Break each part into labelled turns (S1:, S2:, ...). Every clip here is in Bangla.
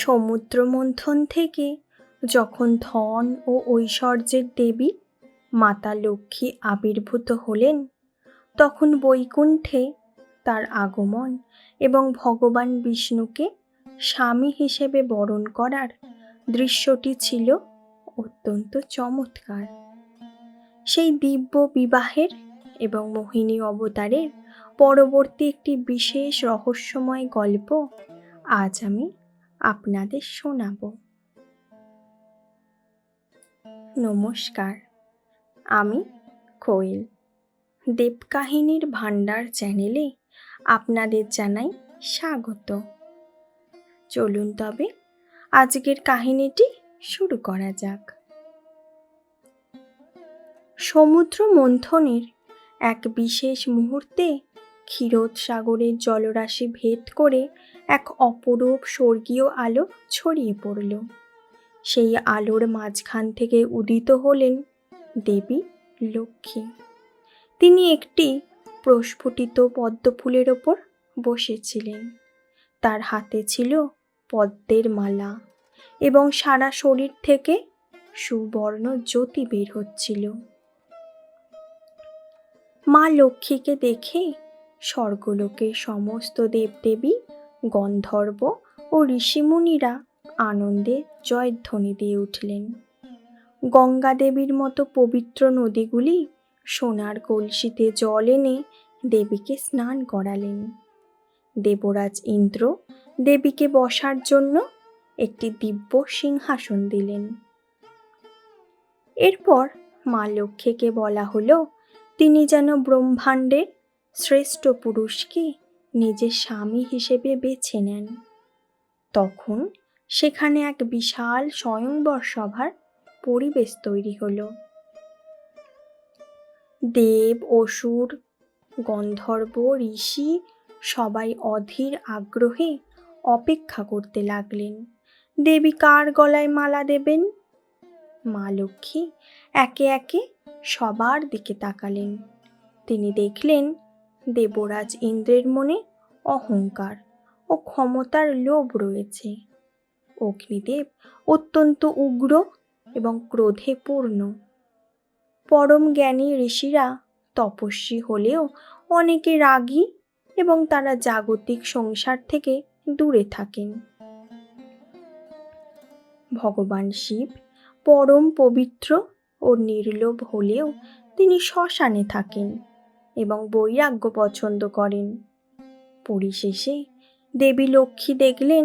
S1: সমুদ্র মন্থন থেকে যখন ধন ও ঐশ্বর্যের দেবী মাতা লক্ষ্মী আবির্ভূত হলেন, তখন বৈকুণ্ঠে তার আগমন এবং ভগবান বিষ্ণুকে স্বামী হিসেবে বরণ করার দৃশ্যটি ছিল অত্যন্ত চমৎকার। সেই দিব্য বিবাহের এবং মোহিনী অবতারের পরবর্তী একটি বিশেষ রহস্যময় গল্প আজ আমি আপনাদের শোনাব। নমস্কার, আমি কোয়েল। দেবকাহিনীর ভাণ্ডার চ্যানেলে আপনাদের জানাই স্বাগত। চলুন তবে আজকের কাহিনীটি শুরু করা যাক। সমুদ্র মন্থনের এক বিশেষ মুহূর্তে ক্ষীরোদসাগরের জলরাশি ভেদ করে এক অপরূপ স্বর্গীয় আলো ছড়িয়ে পড়ল। সেই আলোর মাঝখান থেকে উদিত হলেন দেবী লক্ষ্মী। তিনি একটি প্রস্ফুটিত পদ্মফুলের ওপর বসেছিলেন। তার হাতে ছিল পদ্মের মালা এবং সারা শরীর থেকে সুবর্ণ জ্যোতি বের হচ্ছিল। মা লক্ষ্মীকে দেখে স্বর্গলোকের সমস্ত দেবদেবী, গন্ধর্ব ও ঋষিমুনিরা আনন্দে জয়ধ্বনি দিয়ে উঠলেন। গঙ্গা দেবীর মতো পবিত্র নদীগুলি সোনার কলসিতে জল এনে দেবীকে স্নান করালেন। দেবরাজ ইন্দ্র দেবীকে বসার জন্য একটি দিব্য সিংহাসন দিলেন। এরপর মা লক্ষ্মীকে বলা হলো তিনি যেন ব্রহ্মাণ্ডের শ্রেষ্ঠ পুরুষকে নিজের স্বামী হিসেবে বেছে নেন। তখন সেখানে এক বিশাল স্বয়ংবর সভার পরিবেশ তৈরি হলো। দেব, অসুর, গন্ধর্ব, ঋষি সবাই অধীর আগ্রহে অপেক্ষা করতে লাগলেন দেবী কার গলায় মালা দেবেন। মা লক্ষ্মী একে একে সবার দিকে তাকালেন। তিনি দেখলেন দেবরাজ ইন্দ্রের মনে অহংকার ও ক্ষমতার লোভ রয়েছে। অগ্নিদেব অত্যন্ত উগ্র এবং ক্রোধে পূর্ণ। পরম জ্ঞানী ঋষিরা তপস্বী হলেও অনেকে রাগী এবং তারা জাগতিক সংসার থেকে দূরে থাকেন। ভগবান শিব পরম পবিত্র ও নির্লোভ হলেও তিনি শ্মশানে থাকেন এবং বৈরাগ্য পছন্দ করেন। পরিশেষে দেবী লক্ষ্মী দেখলেন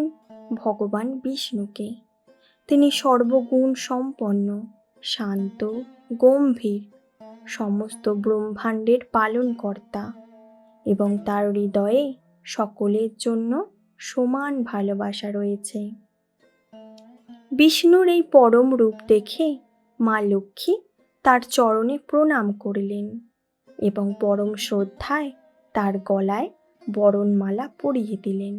S1: ভগবান বিষ্ণুকে। তিনি সর্বগুণ সম্পন্ন, শান্ত, গম্ভীর, সমস্ত ব্রহ্মাণ্ডের পালনকর্তা এবং তার হৃদয়ে সকলের জন্য সমান ভালোবাসা রয়েছে। বিষ্ণুর এই পরম রূপ দেখে মা লক্ষ্মী তার চরণে প্রণাম করলেন এবং পরম শ্রদ্ধায় তার গলায় বরণমালা পরিয়ে দিলেন।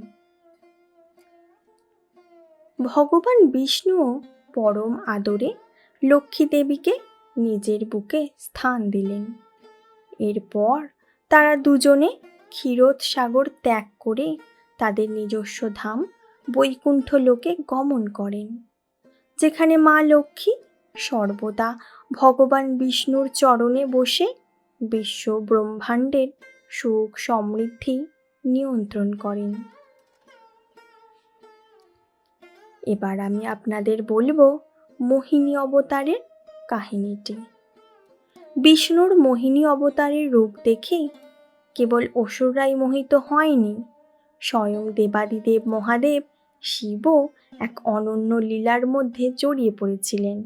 S1: ভগবান বিষ্ণুও পরম আদরে লক্ষ্মী দেবীকে নিজের বুকে স্থান দিলেন। এরপর তারা দুজনে ক্ষীরোদসাগর ত্যাগ করে তাদের নিজস্ব ধাম বৈকুণ্ঠ লোকে গমন করেন, যেখানে মা লক্ষ্মী সর্বদা ভগবান বিষ্ণুর চরণে বসে বিশ্ব ব্রহ্মাণ্ডের সুখ সমৃদ্ধি নিয়ন্ত্রণ করেন। এবার আমি আপনাদের বলবো মোহিনী অবতারের কাহিনীটি। বিষ্ণুর মোহিনী অবতারের রূপ দেখে কেবল অসুররাই মোহিত হয়নি, স্বয়ং দেবাদিদেব মহাদেব শিবও এক অনন্য লীলার মধ্যে জড়িয়ে পড়েছিলেন।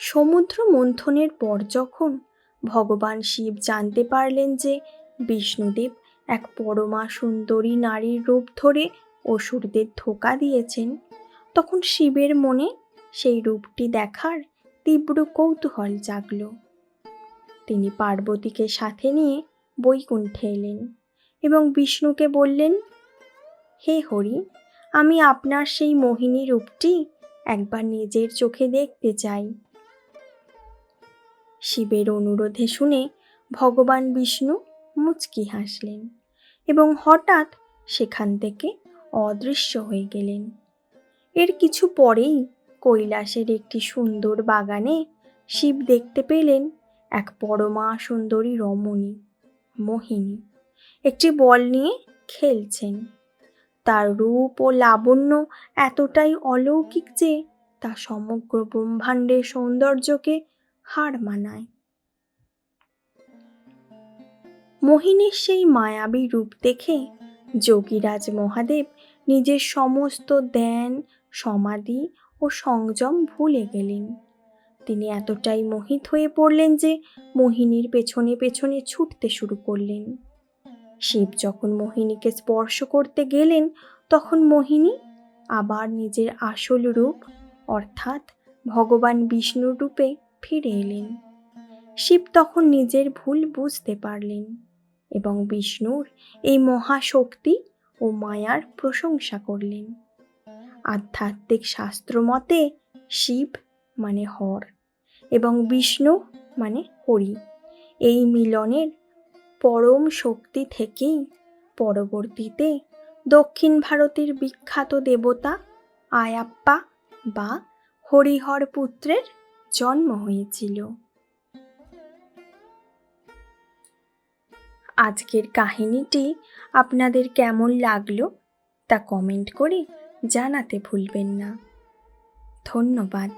S1: সমুদ্র মন্থনের পর যখন ভগবান শিব জানতে পারলেন যে বিষ্ণুদেব এক পরমা সুন্দরী নারীর রূপ ধরে অসুরদের ধোঁকা দিয়েছেন, তখন শিবের মনে সেই রূপটি দেখার তীব্র কৌতূহল জাগল। তিনি পার্বতীকে সাথে নিয়ে বৈকুণ্ঠে এলেন এবং বিষ্ণুকে বললেন, হে হরি, আমি আপনার সেই মোহিনী রূপটি একবার নিজের চোখে দেখতে চাই। শিবের অনুরোধে শুনে ভগবান বিষ্ণু মুচকি হাসলেন এবং হঠাৎ সেখান থেকে অদৃশ্য হয়ে গেলেন। এর কিছু পরেই কৈলাসের একটি সুন্দর বাগানে শিব দেখতে পেলেন এক পরমা সুন্দরী রমণী, মোহিনী, একটি বল নিয়ে খেলছেন। তার রূপ ও লাবণ্য এতটাই অলৌকিক যে তা সমগ্র ব্রহ্মাণ্ডের সৌন্দর্যকে হার মানায়। মোহিনীর সেই মায়াবী রূপ দেখে যোগীরাজ মহাদেব নিজের সমস্ত ধ্যান, সমাধি ও সংযম ভুলে গেলেন। তিনি এতটাই মোহিত হয়ে পড়লেন যে মোহিনীর পেছনে পেছনে ছুটতে শুরু করলেন। শিব যখন মোহিনীকে স্পর্শ করতে গেলেন তখন মোহিনী আবার নিজের আসল রূপ অর্থাৎ ভগবান বিষ্ণুর রূপে ফিরে এলেন। শিব তখন নিজের ভুল বুঝতে পারলেন এবং বিষ্ণুর এই মহাশক্তি ও মায়ার প্রশংসা করলেন। আধ্যাত্মিক শাস্ত্র মতে শিব মানে হর এবং বিষ্ণু মানে হরি। এই মিলনের পরম শক্তি থেকেই পরবর্তীতে দক্ষিণ ভারতের বিখ্যাত দেবতা আয়াপ্পা বা হরিহর পুত্রের জন্ম হয়েছিল। আজকের কাহিনীটি আপনাদের কেমন লাগলো তা কমেন্ট করে জানাতে ভুলবেন না। ধন্যবাদ।